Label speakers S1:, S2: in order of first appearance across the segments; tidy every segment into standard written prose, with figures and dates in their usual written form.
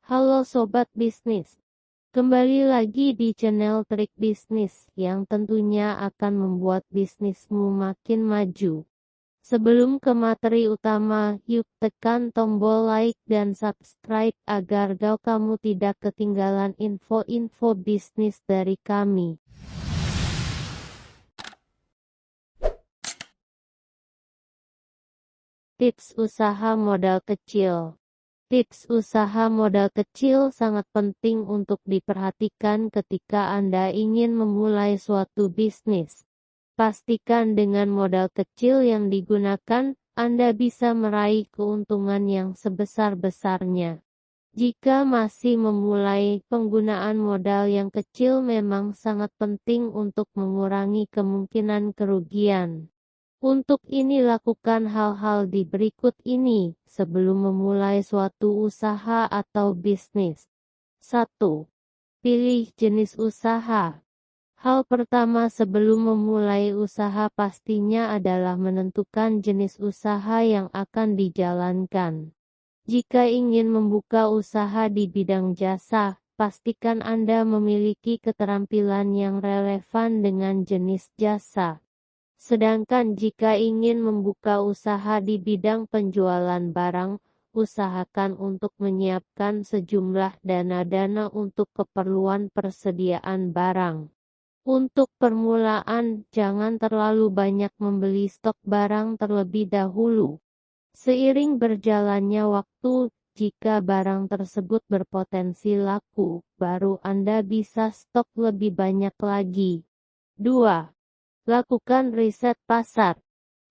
S1: Halo Sobat Bisnis, kembali lagi di channel Trik Bisnis yang tentunya akan membuat bisnismu makin maju. Sebelum ke materi utama, yuk tekan tombol like dan subscribe agar kamu tidak ketinggalan info-info bisnis dari kami. Tips usaha modal kecil. Tips usaha modal kecil sangat penting untuk diperhatikan ketika Anda ingin memulai suatu bisnis. Pastikan dengan modal kecil yang digunakan, Anda bisa meraih keuntungan yang sebesar-besarnya. Jika masih memulai, penggunaan modal yang kecil memang sangat penting untuk mengurangi kemungkinan kerugian. Untuk ini lakukan hal-hal di berikut ini sebelum memulai suatu usaha atau bisnis. 1. Pilih jenis usaha. Hal pertama sebelum memulai usaha pastinya adalah menentukan jenis usaha yang akan dijalankan. Jika ingin membuka usaha di bidang jasa, pastikan Anda memiliki keterampilan yang relevan dengan jenis jasa. Sedangkan jika ingin membuka usaha di bidang penjualan barang, usahakan untuk menyiapkan sejumlah dana untuk keperluan persediaan barang. Untuk permulaan, jangan terlalu banyak membeli stok barang terlebih dahulu. Seiring berjalannya waktu, jika barang tersebut berpotensi laku, baru Anda bisa stok lebih banyak lagi. 2. Lakukan riset pasar.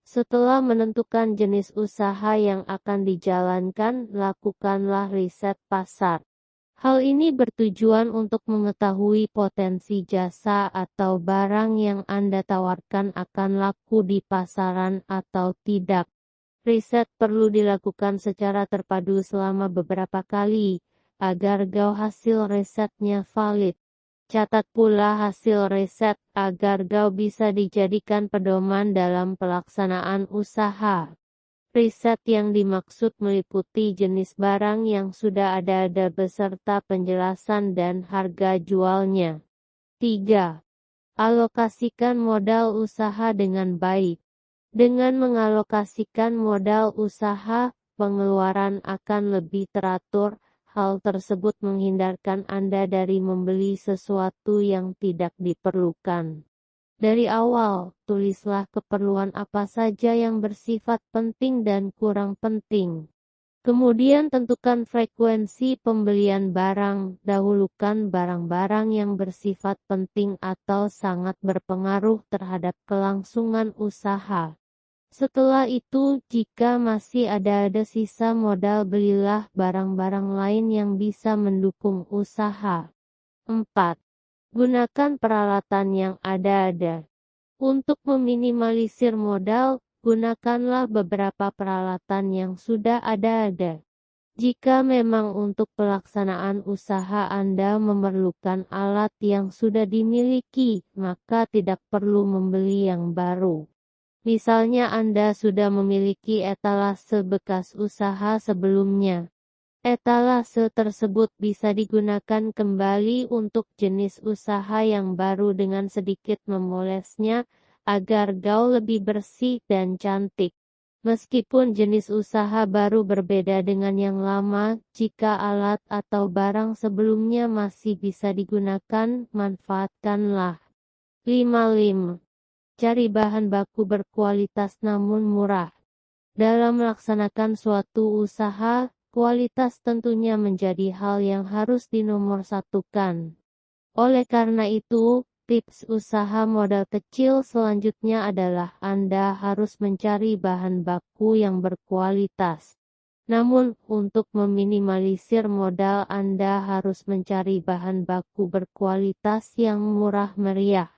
S1: Setelah menentukan jenis usaha yang akan dijalankan, lakukanlah riset pasar. Hal ini bertujuan untuk mengetahui potensi jasa atau barang yang Anda tawarkan akan laku di pasaran atau tidak. Riset perlu dilakukan secara terpadu selama beberapa kali, agar hasil risetnya valid. Catat pula hasil riset agar bisa dijadikan pedoman dalam pelaksanaan usaha. Riset yang dimaksud meliputi jenis barang yang sudah ada beserta penjelasan dan harga jualnya. 3. Alokasikan modal usaha dengan baik. Dengan mengalokasikan modal usaha, pengeluaran akan lebih teratur. Hal tersebut menghindarkan Anda dari membeli sesuatu yang tidak diperlukan. Dari awal, tulislah keperluan apa saja yang bersifat penting dan kurang penting. Kemudian tentukan frekuensi pembelian barang. Dahulukan barang-barang yang bersifat penting atau sangat berpengaruh terhadap kelangsungan usaha. Setelah itu, jika masih ada sisa modal, belilah barang-barang lain yang bisa mendukung usaha. 4. Gunakan peralatan yang ada. Untuk meminimalisir modal, gunakanlah beberapa peralatan yang sudah ada. Jika memang untuk pelaksanaan usaha Anda memerlukan alat yang sudah dimiliki, maka tidak perlu membeli yang baru. Misalnya Anda sudah memiliki etalase bekas usaha sebelumnya. Etalase tersebut bisa digunakan kembali untuk jenis usaha yang baru dengan sedikit memolesnya agar lebih bersih dan cantik. Meskipun jenis usaha baru berbeda dengan yang lama, jika alat atau barang sebelumnya masih bisa digunakan, manfaatkanlah. 5. Cari bahan baku berkualitas namun murah. Dalam melaksanakan suatu usaha, kualitas tentunya menjadi hal yang harus dinomorsatukan. Oleh karena itu, tips usaha modal kecil selanjutnya adalah Anda harus mencari bahan baku yang berkualitas. Namun, untuk meminimalisir modal, Anda harus mencari bahan baku berkualitas yang murah meriah.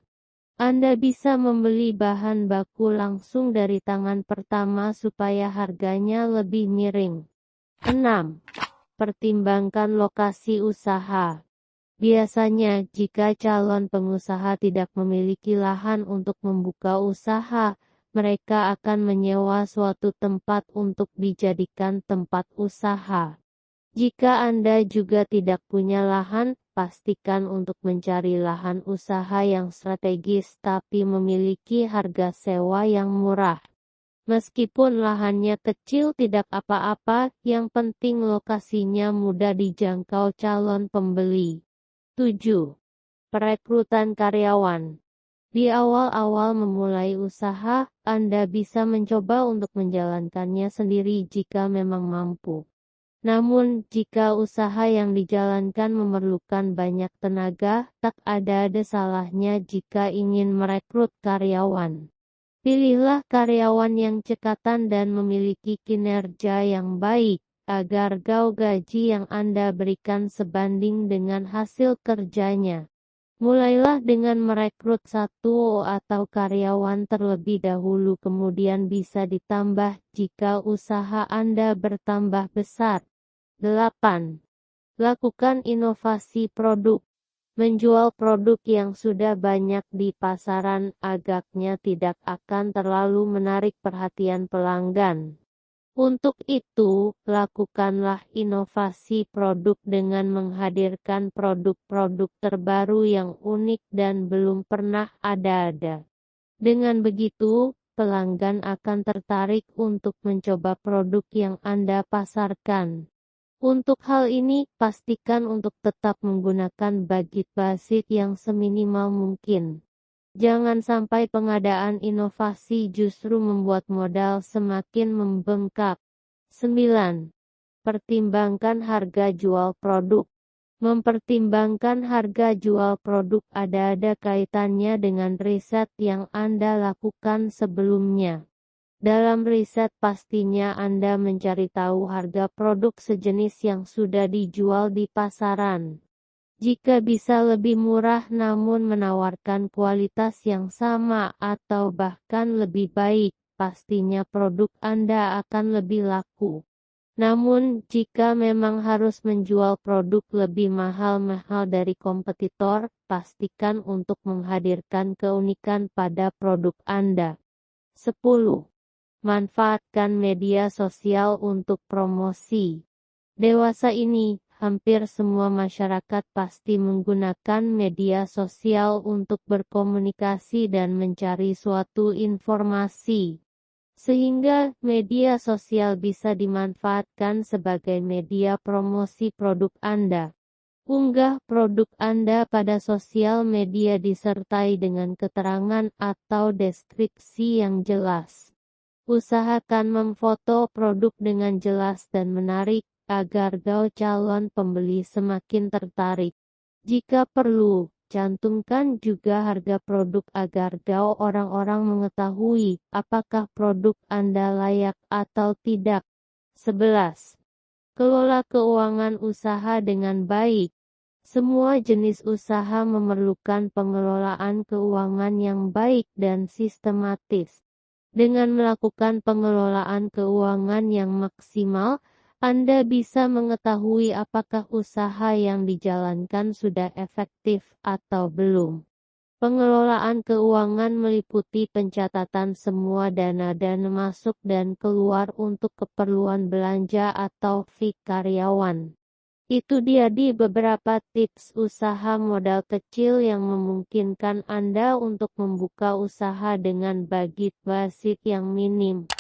S1: Anda bisa membeli bahan baku langsung dari tangan pertama supaya harganya lebih miring. 6. Pertimbangkan lokasi usaha. Biasanya, jika calon pengusaha tidak memiliki lahan untuk membuka usaha, mereka akan menyewa suatu tempat untuk dijadikan tempat usaha. Jika Anda juga tidak punya lahan, pastikan untuk mencari lahan usaha yang strategis tapi memiliki harga sewa yang murah. Meskipun lahannya kecil tidak apa-apa, yang penting lokasinya mudah dijangkau calon pembeli. 7. Perekrutan karyawan. Di awal-awal memulai usaha, Anda bisa mencoba untuk menjalankannya sendiri jika memang mampu. Namun, jika usaha yang dijalankan memerlukan banyak tenaga, tak ada salahnya jika ingin merekrut karyawan. Pilihlah karyawan yang cekatan dan memiliki kinerja yang baik, agar gaji yang Anda berikan sebanding dengan hasil kerjanya. Mulailah dengan merekrut satu atau karyawan terlebih dahulu, kemudian bisa ditambah jika usaha Anda bertambah besar. 8. Lakukan inovasi produk. Menjual produk yang sudah banyak di pasaran agaknya tidak akan terlalu menarik perhatian pelanggan. Untuk itu, lakukanlah inovasi produk dengan menghadirkan produk-produk terbaru yang unik dan belum pernah ada. Dengan begitu, pelanggan akan tertarik untuk mencoba produk yang Anda pasarkan. Untuk hal ini, pastikan untuk tetap menggunakan budget basic yang seminimal mungkin. Jangan sampai pengadaan inovasi justru membuat modal semakin membengkak. 9. Pertimbangkan harga jual produk. Mempertimbangkan harga jual produk ada kaitannya dengan riset yang Anda lakukan sebelumnya. Dalam riset pastinya Anda mencari tahu harga produk sejenis yang sudah dijual di pasaran. Jika bisa lebih murah namun menawarkan kualitas yang sama atau bahkan lebih baik, pastinya produk Anda akan lebih laku. Namun, jika memang harus menjual produk lebih mahal-mahal dari kompetitor, pastikan untuk menghadirkan keunikan pada produk Anda. 10. Manfaatkan media sosial untuk promosi. Dewasa ini, hampir semua masyarakat pasti menggunakan media sosial untuk berkomunikasi dan mencari suatu informasi. Sehingga media sosial bisa dimanfaatkan sebagai media promosi produk Anda. Unggah produk Anda pada sosial media disertai dengan keterangan atau deskripsi yang jelas. Usahakan memfoto produk dengan jelas dan menarik, agar calon pembeli semakin tertarik. Jika perlu, cantumkan juga harga produk agar orang-orang mengetahui apakah produk Anda layak atau tidak. 11. Kelola keuangan usaha dengan baik. Semua jenis usaha memerlukan pengelolaan keuangan yang baik dan sistematis. Dengan melakukan pengelolaan keuangan yang maksimal, Anda bisa mengetahui apakah usaha yang dijalankan sudah efektif atau belum. Pengelolaan keuangan meliputi pencatatan semua dana masuk dan keluar untuk keperluan belanja atau fee karyawan. Itu dia di beberapa tips usaha modal kecil yang memungkinkan Anda untuk membuka usaha dengan budget basic yang minim.